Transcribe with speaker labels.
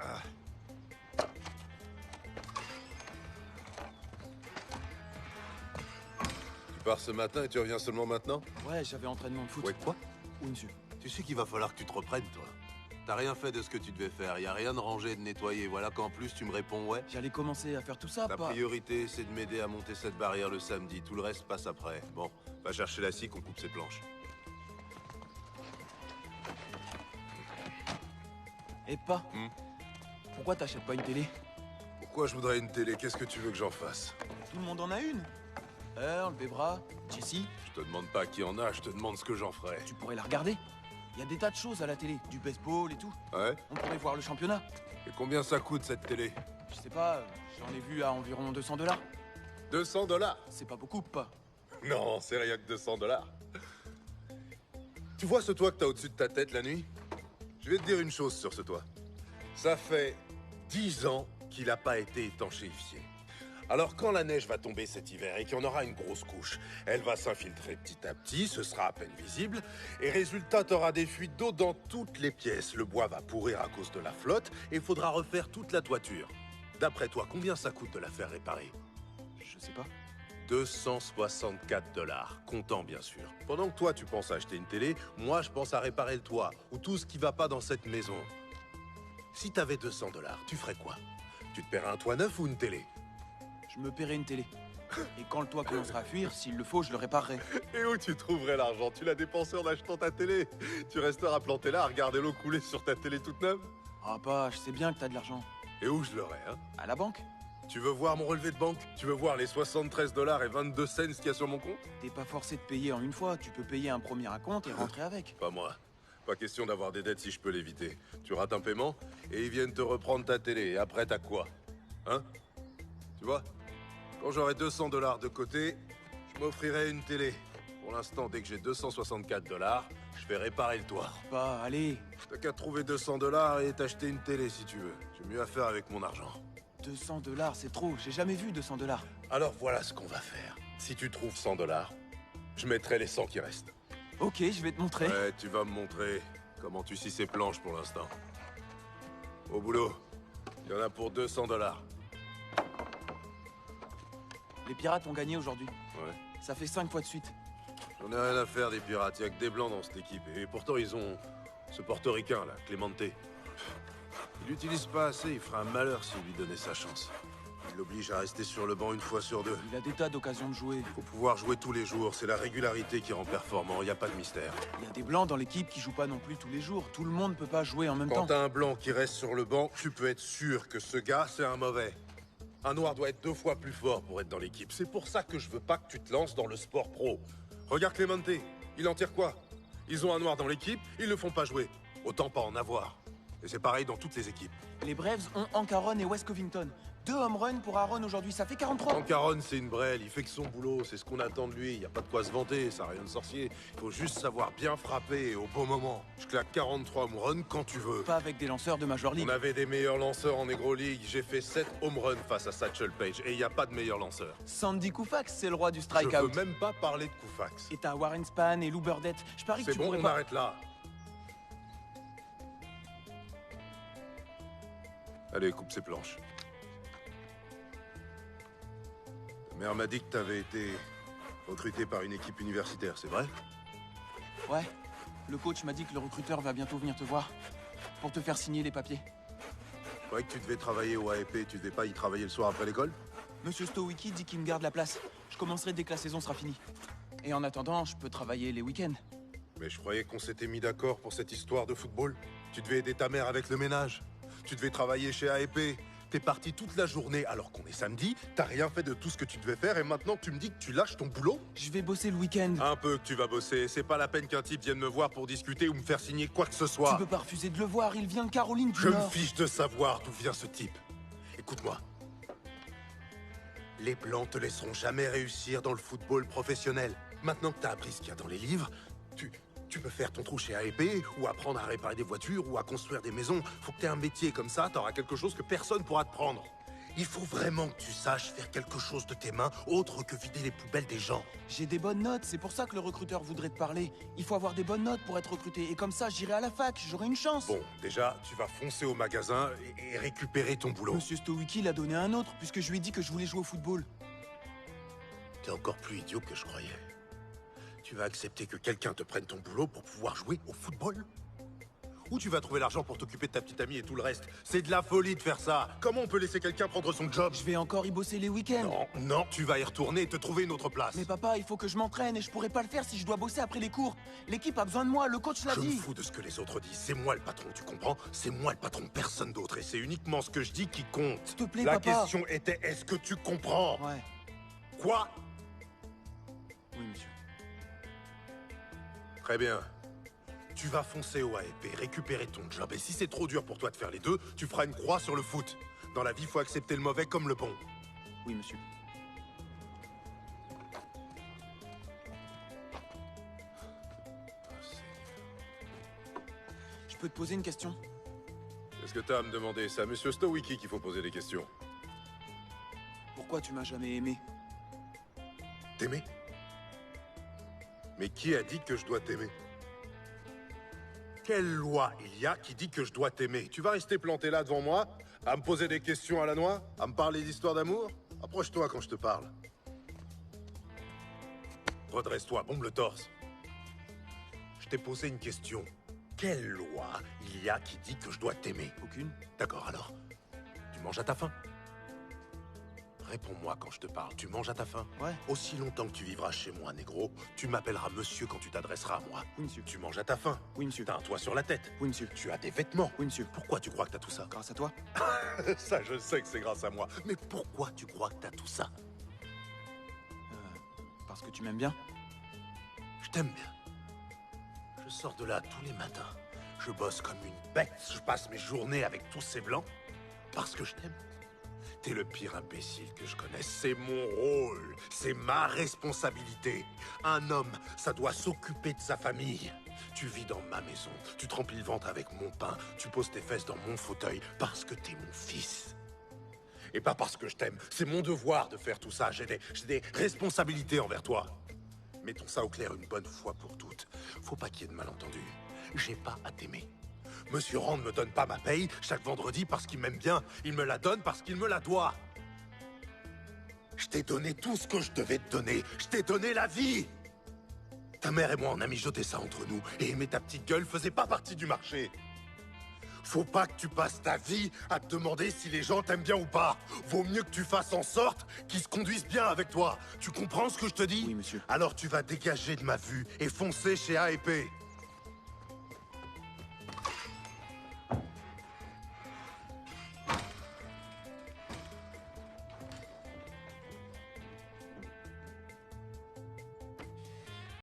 Speaker 1: Ah. Tu pars ce matin et tu reviens seulement maintenant?
Speaker 2: Ouais, j'avais entraînement de foot.
Speaker 1: Ouais, quoi?
Speaker 2: Oui, monsieur.
Speaker 1: Tu sais qu'il va falloir que tu te reprennes, toi. T'as rien fait de ce que tu devais faire, y a rien de rangé et de nettoyer. Voilà qu'en plus tu me réponds ouais.
Speaker 2: J'allais commencer à faire tout ça,
Speaker 1: Ta
Speaker 2: pas...
Speaker 1: priorité, c'est de m'aider à monter cette barrière le samedi. Tout le reste passe après. Bon, va chercher la scie qu'on coupe ces planches.
Speaker 2: Et pas Pourquoi t'achètes pas une télé?
Speaker 1: Pourquoi je voudrais une télé? Qu'est-ce que tu veux que j'en fasse?
Speaker 2: Tout le monde en a une. Earl, Bebra, Jesse,
Speaker 1: Je te demande pas qui en a, je te demande ce que j'en ferai.
Speaker 2: tu pourrais la regarder. Il y a des tas de choses à la télé, du baseball et tout.
Speaker 1: Ouais?
Speaker 2: On pourrait voir le championnat.
Speaker 1: Et combien ça coûte cette télé?
Speaker 2: Je sais pas, j'en ai vu à environ 200 $.
Speaker 1: 200 $?
Speaker 2: C'est pas beaucoup, pas.
Speaker 1: Non, c'est rien que 200 $. Tu vois ce toit que t'as au-dessus de ta tête la nuit? Je vais te dire une chose sur ce toit. Ça fait 10 ans qu'il n'a pas été étanchéifié. Alors quand la neige va tomber cet hiver et qu'il y en aura une grosse couche, elle va s'infiltrer petit à petit, ce sera à peine visible, et résultat, t'auras des fuites d'eau dans toutes les pièces. Le bois va pourrir à cause de la flotte, et il faudra refaire toute la toiture. D'après toi, combien ça coûte de la faire réparer?
Speaker 2: Je sais pas.
Speaker 1: 264 $, comptant bien sûr. Pendant que toi tu penses à acheter une télé, moi je pense à réparer le toit, ou tout ce qui va pas dans cette maison. Si t'avais 200 $, tu ferais quoi? Tu te paierais un toit neuf ou une télé?
Speaker 2: Je me paierai une télé. Et quand le toit commencera à fuir, s'il le faut, je le réparerai.
Speaker 1: Et où tu trouverais l'argent? Tu l'as dépensé en achetant ta télé. Tu resteras planté là à regarder l'eau couler sur ta télé toute neuve?
Speaker 2: Ah pas, je sais bien que t'as de l'argent.
Speaker 1: Et où je l'aurais, hein?
Speaker 2: À la banque?
Speaker 1: Tu veux voir mon relevé de banque? Tu veux voir les 73 $ et 22 cents qu'il y a sur mon compte?
Speaker 2: T'es pas forcé de payer en une fois, tu peux payer un premier acompte et rentrer avec.
Speaker 1: Pas moi. Pas question d'avoir des dettes si je peux l'éviter. Tu rates un paiement, et ils viennent te reprendre ta télé, et après t'as quoi? Hein? Tu vois? Quand j'aurai 200 $ de côté, je m'offrirai une télé. Pour l'instant, dès que j'ai 264 $, je vais réparer le toit.
Speaker 2: Pas, allez.
Speaker 1: T'as qu'à trouver 200 $ et t'acheter une télé si tu veux. J'ai mieux à faire avec mon argent.
Speaker 2: 200 $, c'est trop, j'ai jamais vu 200 $.
Speaker 1: Alors voilà ce qu'on va faire. Si tu trouves 100 $, je mettrai les 100 qui restent.
Speaker 2: Ok, je vais te montrer.
Speaker 1: Ouais, tu vas me montrer comment tu scies ces planches pour l'instant. Au boulot. Il y en a pour 200 $.
Speaker 2: Les pirates ont gagné aujourd'hui.
Speaker 1: Ouais.
Speaker 2: Ça fait 5 fois de suite.
Speaker 1: J'en ai rien à faire des pirates, y'a que des blancs dans cette équipe. Et pourtant ils ont ce portoricain là, Clemente. Il l'utilise pas assez, il ferait un malheur s'il lui donnait sa chance. Il l'oblige à rester sur le banc une fois sur deux.
Speaker 2: Il a des tas d'occasions de jouer.
Speaker 1: Faut pouvoir jouer tous les jours, c'est la régularité qui rend performant, y a pas de mystère.
Speaker 2: Il y a des blancs dans l'équipe qui jouent pas non plus tous les jours. Tout le monde peut pas jouer en même
Speaker 1: Quand
Speaker 2: temps.
Speaker 1: t'as un blanc qui reste sur le banc, tu peux être sûr que ce gars, c'est un mauvais. Un noir doit être 2 fois plus fort pour être dans l'équipe. C'est pour ça que je veux pas que tu te lances dans le sport pro. Regarde Clemente, il en tire quoi? Ils ont un noir dans l'équipe, ils le font pas jouer. Autant pas en avoir. Et c'est pareil dans toutes les équipes.
Speaker 2: Les Braves ont Hank Aaron et Wes Covington. 2 home runs pour Aaron aujourd'hui, ça fait 43.
Speaker 1: Hank Aaron, c'est une brêle, il fait que son boulot, c'est ce qu'on attend de lui. Y a pas de quoi se vanter, ça a rien de sorcier. Faut juste savoir bien frapper au bon moment. Je claque 43 home runs quand tu veux.
Speaker 2: Pas avec des lanceurs de Major League.
Speaker 1: On avait des meilleurs lanceurs en Negro League. J'ai fait 7 home runs face à Satchel Paige et y a pas de meilleur lanceur.
Speaker 2: Sandy Koufax, c'est le roi du
Speaker 1: Je
Speaker 2: strikeout.
Speaker 1: veux même pas parler de Koufax.
Speaker 2: Et t'as Warren Spahn et Lou Burdette. Je parie que
Speaker 1: C'est
Speaker 2: tu
Speaker 1: bon,
Speaker 2: pourrais
Speaker 1: on
Speaker 2: pas...
Speaker 1: arrête là. Allez, coupe ces planches. Ta mère m'a dit que t'avais été recruté par une équipe universitaire, c'est vrai?
Speaker 2: Ouais. Le coach m'a dit que le recruteur va bientôt venir te voir. Pour te faire signer les papiers.
Speaker 1: Je croyais que tu devais travailler au AEP, tu devais pas y travailler le soir après l'école?
Speaker 2: Monsieur Stowicki dit qu'il me garde la place. Je commencerai dès que la saison sera finie. Et en attendant, je peux travailler les week-ends.
Speaker 1: Mais je croyais qu'on s'était mis d'accord pour cette histoire de football. Tu devais aider ta mère avec le ménage. Tu devais travailler chez AEP. T'es parti toute la journée alors qu'on est samedi. T'as rien fait de tout ce que tu devais faire et maintenant tu me dis que tu lâches ton boulot?
Speaker 2: Je vais bosser le week-end.
Speaker 1: Un peu que tu vas bosser. C'est pas la peine qu'un type vienne me voir pour discuter ou me faire signer quoi que ce soit.
Speaker 2: Tu peux pas refuser de le voir, il vient de Caroline du
Speaker 1: Je me
Speaker 2: Nord.
Speaker 1: fiche de savoir d'où vient ce type. Écoute-moi. Les Blancs te laisseront jamais réussir dans le football professionnel. Maintenant que t'as appris ce qu'il y a dans les livres, tu peux faire ton trou chez AEP, ou apprendre à réparer des voitures, ou à construire des maisons. Faut que t'aies un métier comme ça, t'auras quelque chose que personne pourra te prendre. Il faut vraiment que tu saches faire quelque chose de tes mains autre que vider les poubelles des gens.
Speaker 2: J'ai des bonnes notes, c'est pour ça que le recruteur voudrait te parler. Il faut avoir des bonnes notes pour être recruté, et comme ça j'irai à la fac, j'aurai une chance.
Speaker 1: Bon, déjà, tu vas foncer au magasin et récupérer ton boulot.
Speaker 2: Monsieur Stowicki l'a donné à un autre, puisque je lui ai dit que je voulais jouer au football.
Speaker 1: T'es encore plus idiot que je croyais. Tu vas accepter que quelqu'un te prenne ton boulot pour pouvoir jouer au football? Où tu vas trouver l'argent pour t'occuper de ta petite amie et tout le reste? C'est de la folie de faire ça. Comment on peut laisser quelqu'un prendre son job?
Speaker 2: Je vais encore y bosser les week-ends.
Speaker 1: Non, non, tu vas y retourner et te trouver une autre place.
Speaker 2: Mais papa, il faut que je m'entraîne et je pourrais pas le faire si je dois bosser après les cours. L'équipe a besoin de moi, le coach l'a
Speaker 1: Je me
Speaker 2: dit.
Speaker 1: fous de ce que les autres disent. C'est moi le patron, tu comprends? C'est moi le patron, personne d'autre. Et c'est uniquement ce que je dis qui compte.
Speaker 2: S'il te plaît,
Speaker 1: La
Speaker 2: papa.
Speaker 1: question était, est-ce que tu comprends?
Speaker 2: Ouais,
Speaker 1: Quoi?
Speaker 2: oui monsieur.
Speaker 1: Très bien. Tu vas foncer au AEP, récupérer ton job. Et si c'est trop dur pour toi de faire les deux, tu feras une croix sur le foot. Dans la vie, il faut accepter le mauvais comme le bon.
Speaker 2: Oui monsieur. Je peux te poser une question?
Speaker 1: Est-ce que t'as à me demander? C'est à Monsieur Stowicki qu'il faut poser des questions.
Speaker 2: Pourquoi tu m'as jamais aimé?
Speaker 1: T'aimer? Mais qui a dit que je dois t'aimer? Quelle loi il y a qui dit que je dois t'aimer? Tu vas rester planté là devant moi, à me poser des questions à la noix, à me parler d'histoires d'amour? Approche-toi quand je te parle. Redresse-toi, bombe le torse. Je t'ai posé une question. Quelle loi il y a qui dit que je dois t'aimer?
Speaker 2: Aucune.
Speaker 1: D'accord, alors. Tu manges à ta faim? Réponds-moi quand je te parle. Tu manges à ta faim?
Speaker 2: Ouais.
Speaker 1: Aussi longtemps que tu vivras chez moi, négro, tu m'appelleras monsieur quand tu t'adresseras à moi.
Speaker 2: Oui monsieur.
Speaker 1: Tu manges à ta faim?
Speaker 2: Oui monsieur.
Speaker 1: T'as un toit sur la tête?
Speaker 2: Oui monsieur.
Speaker 1: Tu as des vêtements?
Speaker 2: Oui monsieur.
Speaker 1: Pourquoi tu crois que t'as tout ça?
Speaker 2: Grâce à toi?
Speaker 1: Ça, je sais que c'est grâce à moi. Mais pourquoi tu crois que t'as tout ça?
Speaker 2: Parce que tu m'aimes bien?
Speaker 1: Je t'aime bien. Je sors de là tous les matins. Je bosse comme une bête. Je passe mes journées avec tous ces blancs. Parce que je t'aime. T'es le pire imbécile que je connaisse. C'est mon rôle. C'est ma responsabilité. Un homme, ça doit s'occuper de sa famille. Tu vis dans ma maison. Tu te remplis le ventre avec mon pain. Tu poses tes fesses dans mon fauteuil parce que t'es mon fils. Et pas parce que je t'aime. C'est mon devoir de faire tout ça. J'ai des responsabilités envers toi. Mettons ça au clair une bonne fois pour toutes. Faut pas qu'il y ait de malentendus. J'ai pas à t'aimer. Monsieur Rand ne me donne pas ma paye chaque vendredi parce qu'il m'aime bien. Il me la donne parce qu'il me la doit. Je t'ai donné tout ce que je devais te donner. Je t'ai donné la vie. Ta mère et moi, on a mijoté ça entre nous. Et aimer ta petite gueule faisait pas partie du marché. Faut pas que tu passes ta vie à te demander si les gens t'aiment bien ou pas. Vaut mieux que tu fasses en sorte qu'ils se conduisent bien avec toi. Tu comprends ce que je te dis?
Speaker 2: Oui monsieur.
Speaker 1: Alors tu vas dégager de ma vue et foncer chez AEP.